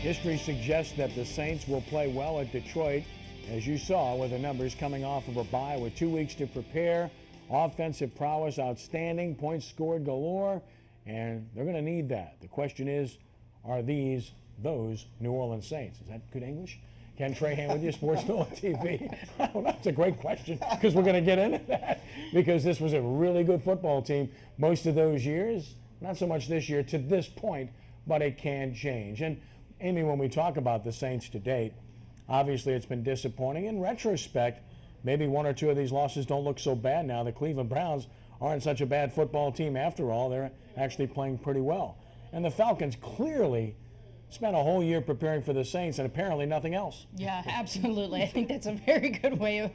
History suggests that the Saints will play well at Detroit, as you saw with the numbers coming off of a bye with 2 weeks to prepare. Offensive prowess outstanding, points scored galore, and they're going to need that. The question is, are these those New Orleans Saints? Is that good English? Ken Trahan with you, sportsNOLAtv. I don't know, that's a great question because we're going to get into that because this was a really good football team most of those years. Not so much this year to this point, but it can change. And Amy, when we talk about the Saints to date, obviously it's been disappointing. In retrospect, maybe one or two of these losses don't look so bad now. The Cleveland Browns aren't such a bad football team after all. They're actually playing pretty well. And the Falcons clearly spent a whole year preparing for the Saints and apparently nothing else. Yeah, absolutely. I think that's a very good way of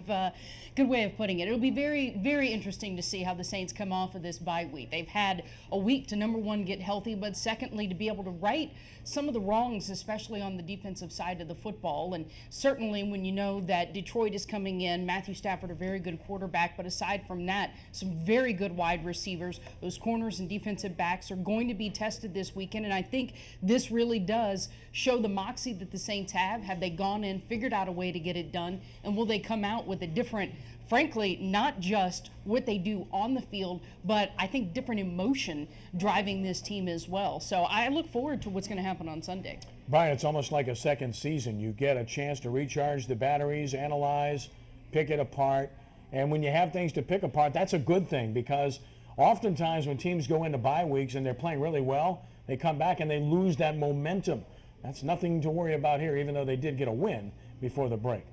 putting it. It'll be very, very interesting to see how the Saints come off of this bye week. They've had a week to, number one, get healthy, but secondly, to be able to right some of the wrongs, especially on the defensive side of the football. And certainly when you know that Detroit is coming in, Matthew Stafford, a very good quarterback, but aside from that, some very good wide receivers. Those corners and defensive backs are going to be tested this weekend, and I think this really does show the moxie that the Saints have. Have they gone in, figured out a way to get it done, and will they come out with a different, frankly, not just what they do on the field, but I think different emotion driving this team as well. So I look forward to what's going to happen on Sunday. Brian, it's almost like a second season. You get a chance to recharge the batteries, analyze, pick it apart. And when you have things to pick apart, that's a good thing because oftentimes when teams go into bye weeks and they're playing really well, they come back and they lose that momentum. That's nothing to worry about here, even though they did get a win before the break.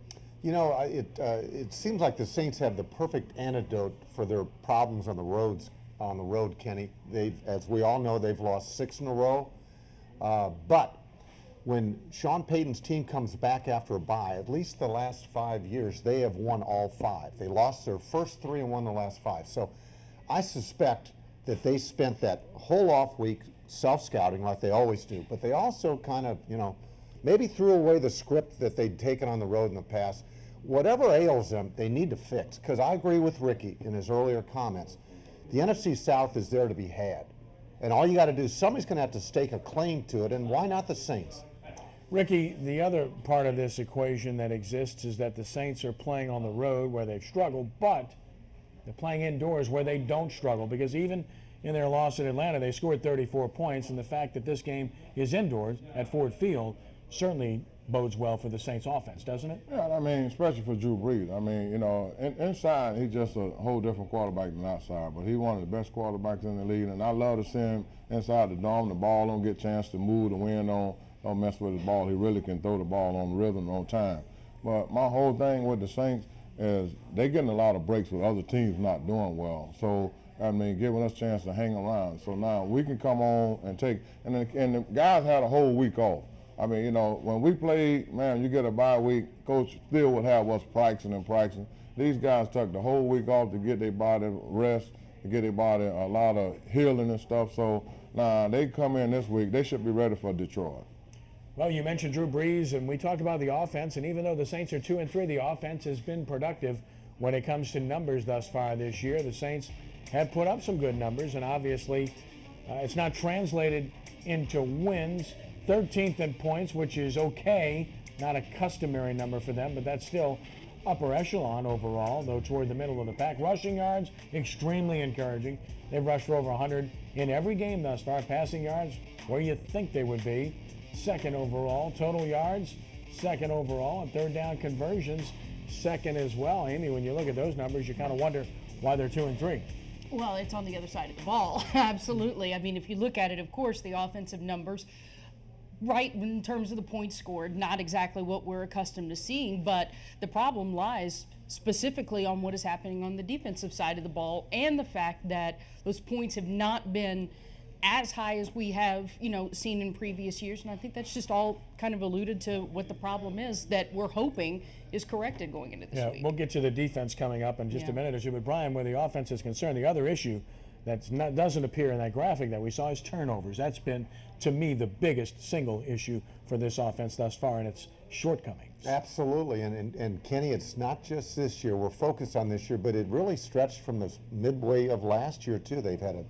You know, it seems like the Saints have the perfect antidote for their problems on the road, Kenny. As we all know, they've lost 6 in a row. But when Sean Payton's team comes back after a bye, at least the last 5 years, they have won all 5. They lost their first 3 and won the last 5. So I suspect that they spent that whole off week self-scouting like they always do. But they also kind of, maybe threw away the script that they'd taken on the road in the past. Whatever ails them, they need to fix. Because I agree with Ricky in his earlier comments. The NFC South is there to be had. And all you got to do is somebody's going to have to stake a claim to it, and why not the Saints? Ricky, the other part of this equation that exists is that the Saints are playing on the road where they've struggled, but they're playing indoors where they don't struggle because even in their loss in Atlanta, they scored 34 points, and the fact that this game is indoors at Ford Field certainly bodes well for the Saints offense, doesn't it? Yeah, I mean, especially for Drew Brees. I mean, inside, he's just a whole different quarterback than outside, but he's one of the best quarterbacks in the league, and I love to see him inside the dome. The ball don't get a chance to move, the wind don't mess with his ball. He really can throw the ball on rhythm, on time. But my whole thing with the Saints is they're getting a lot of breaks with other teams not doing well. So, I mean, giving us a chance to hang around. So now we can come on and and the guys had a whole week off. I mean, when we played, man, you get a bye week, coach still would have us practicing. These guys took the whole week off to get their body rest, to get their body a lot of healing and stuff. So now they come in this week, they should be ready for Detroit. Well, you mentioned Drew Brees, and we talked about the offense, and even though the Saints are 2-3, the offense has been productive when it comes to numbers thus far this year. The Saints have put up some good numbers, and obviously it's not translated into wins. 13th in points, which is okay, not a customary number for them, but that's still upper echelon overall, though toward the middle of the pack. Rushing yards, extremely encouraging. They've rushed for over 100 in every game thus far. Passing yards, where you think they would be, second overall. Total yards, second overall. And third down conversions, second as well. Amy, when you look at those numbers, you kind of wonder why they're 2-3. Well, it's on the other side of the ball. Absolutely. I mean, if you look at it, of course, the offensive numbers, right, in terms of the points scored, not exactly what we're accustomed to seeing, but the problem lies specifically on what is happening on the defensive side of the ball and the fact that those points have not been as high as we have, seen in previous years. And I think that's just all kind of alluded to what the problem is that we're hoping is corrected going into this week. We'll get to the defense coming up in just a minute or two. But Brian, where the offense is concerned, the other issue that doesn't appear in that graphic that we saw is turnovers. That's been, to me, the biggest single issue for this offense thus far and its shortcomings. Absolutely, and Kenny, it's not just this year. We're focused on this year, but it really stretched from the midway of last year, too. They've had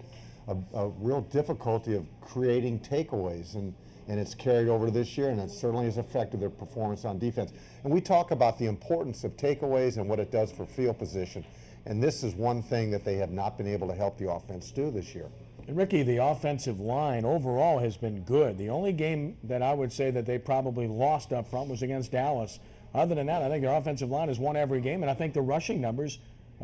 a real difficulty of creating takeaways, and it's carried over to this year, and it certainly has affected their performance on defense. And we talk about the importance of takeaways and what it does for field position, and this is one thing that they have not been able to help the offense do this year. And Ricky, the offensive line overall has been good. The only game that I would say that they probably lost up front was against Dallas. Other than that, I think their offensive line has won every game, and I think the rushing numbers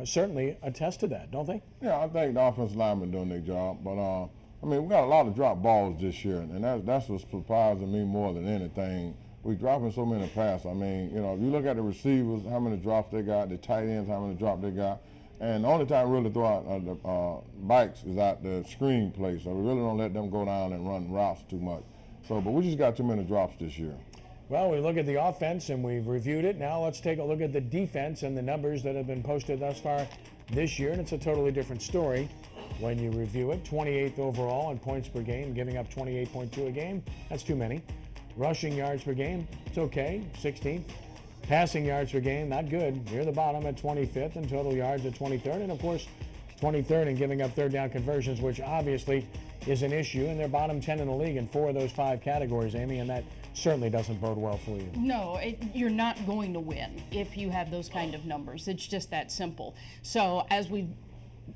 certainly attest to that, don't they? Yeah, I think the offensive linemen doing their job, but I mean, we got a lot of drop balls this year, and that's what's surprising me more than anything. We're dropping so many passes. I mean, you know, if you look at the receivers, how many drops they got, the tight ends, how many drops they got, and the only time we really throw out the bikes is out the screen play, so we really don't let them go down and run routes too much. So, but we just got too many drops this year. Well, we look at the offense and we've reviewed it. Now let's take a look at the defense and the numbers that have been posted thus far this year, and it's a totally different story when you review it. 28th overall in points per game, giving up 28.2 a game. That's too many. Rushing yards per game, it's okay, 16th. Passing yards per game, not good. Near the bottom at 25th, and total yards at 23rd. And of course, 23rd in giving up third down conversions, which obviously is an issue. And they're bottom 10 in the league in 4 of those 5 categories, Amy, and that certainly doesn't bode well for you. No, you're not going to win if you have those kind of numbers. It's just that simple. So as we've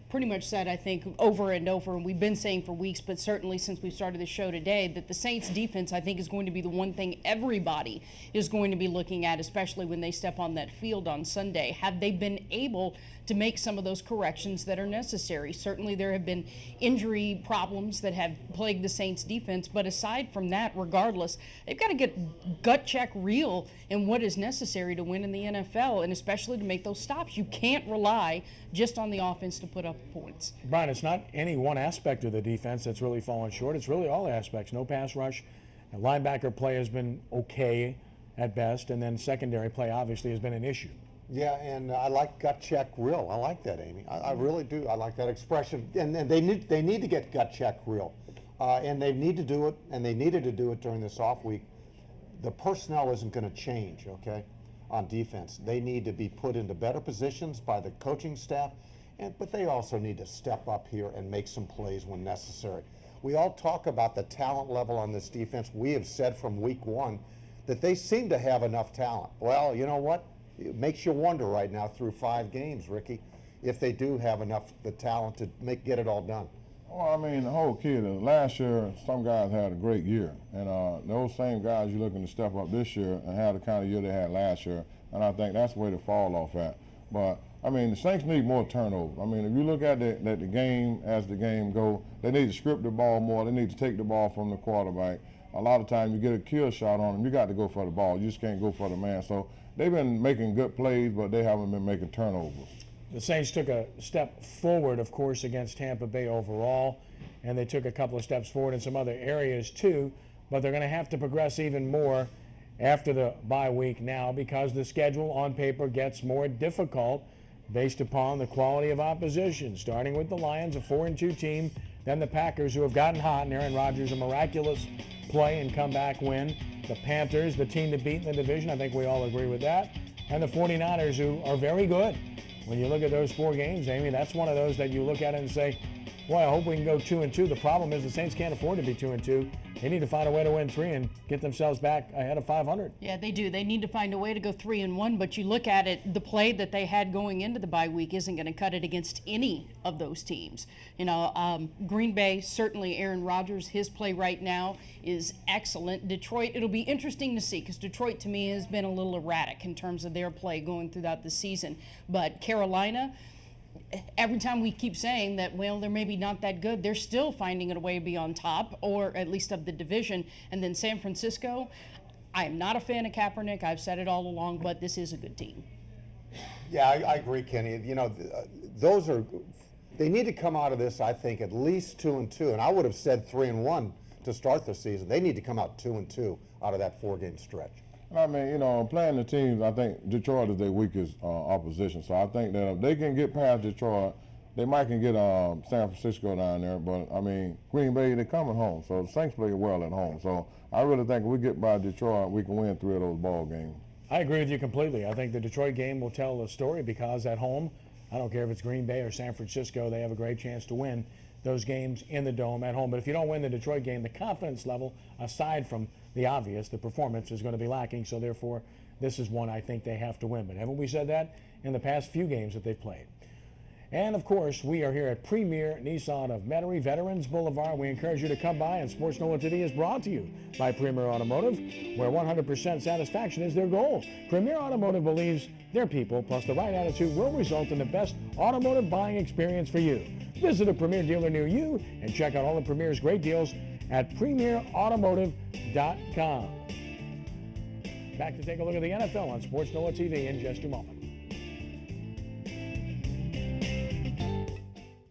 pretty much said, I think, over and over, and we've been saying for weeks, but certainly since we started the show today, that the Saints defense, I think, is going to be the one thing everybody is going to be looking at, especially when they step on that field on Sunday. Have they been able to make some of those corrections that are necessary? Certainly there have been injury problems that have plagued the Saints defense, but aside from that, regardless, they've got to get gut check real in what is necessary to win in the NFL, and especially to make those stops. You can't rely just on the offense to put up points. Brian, it's not any one aspect of the defense that's really fallen short. It's really all aspects. No pass rush. And linebacker play has been okay at best, and then secondary play obviously has been an issue. Yeah, and I like gut check real. I like that, Amy. I really do. I like that expression. And they need to get gut check real. And they need to do it, and they needed to do it during this off week. The personnel isn't going to change, okay, on defense. They need to be put into better positions by the coaching staff, but they also need to step up here and make some plays when necessary. We all talk about the talent level on this defense. We have said from week 1 that they seem to have enough talent. Well, you know what? It makes you wonder right now through 5 games, Ricky, if they do have enough the talent to get it all done. Well, I mean, the whole kid, last year, some guys had a great year. And those same guys you're looking to step up this year and have the kind of year they had last year. And I think that's the way to fall off at. But, I mean, the Saints need more turnover. I mean, if you look at the game as the game go, they need to script the ball more. They need to take the ball from the quarterback. A lot of times you get a kill shot on them, you got to go for the ball. You just can't go for the man. So they've been making good plays, but they haven't been making turnovers. The Saints took a step forward, of course, against Tampa Bay overall, and they took a couple of steps forward in some other areas too, but they're going to have to progress even more after the bye week now because the schedule on paper gets more difficult based upon the quality of opposition, starting with the Lions, a 4-2 team, then the Packers, who have gotten hot, and Aaron Rodgers, a miraculous play and comeback win, the Panthers, the team to beat in the division, I think we all agree with that, and the 49ers, who are very good. When you look at those 4 games, Amy, that's one of those that you look at it and say, boy, I hope we can go 2-2. The problem is the Saints can't afford to be 2-2. They need to find a way to win 3 and get themselves back ahead of 500. Yeah, they do. They need to find a way to go 3-1, but you look at it, the play that they had going into the bye week isn't going to cut it against any of those teams. You know, Green Bay, certainly Aaron Rodgers, his play right now is excellent. Detroit, it'll be interesting to see because Detroit to me has been a little erratic in terms of their play going throughout the season. But Carolina, every time we keep saying that, well, they're maybe not that good, they're still finding a way to be on top, or at least of the division. And then San Francisco, I am not a fan of Kaepernick. I've said it all along, but this is a good team. Yeah, I agree, Kenny. You know, they need to come out of this, I think, at least 2-2. And I would have said 3-1 to start the season. They need to come out 2-2 out of that 4-game stretch. I mean, you know, playing the teams, I think Detroit is their weakest opposition. So I think that if they can get past Detroit, they might can get San Francisco down there. But, I mean, Green Bay, they're coming home. So the Saints play well at home. So I really think if we get by Detroit, we can win 3 of those ball games. I agree with you completely. I think the Detroit game will tell the story because at home, I don't care if it's Green Bay or San Francisco, they have a great chance to win those games in the Dome at home. But if you don't win the Detroit game, the confidence level, aside from the obvious, the performance is going to be lacking. So therefore, this is one I think they have to win. But haven't we said that in the past few games that they've played? And of course, we are here at Premier Nissan of Metairie, Veterans Boulevard. We encourage you to come by, and Sports NOLA TV is brought to you by Premier Automotive, where 100% satisfaction is their goal. Premier Automotive believes their people plus the right attitude will result in the best automotive buying experience for you. Visit a Premier dealer near you and check out all of Premier's great deals at premierautomotive.com. Back to take a look at the NFL on Sports NOLA TV in just a moment.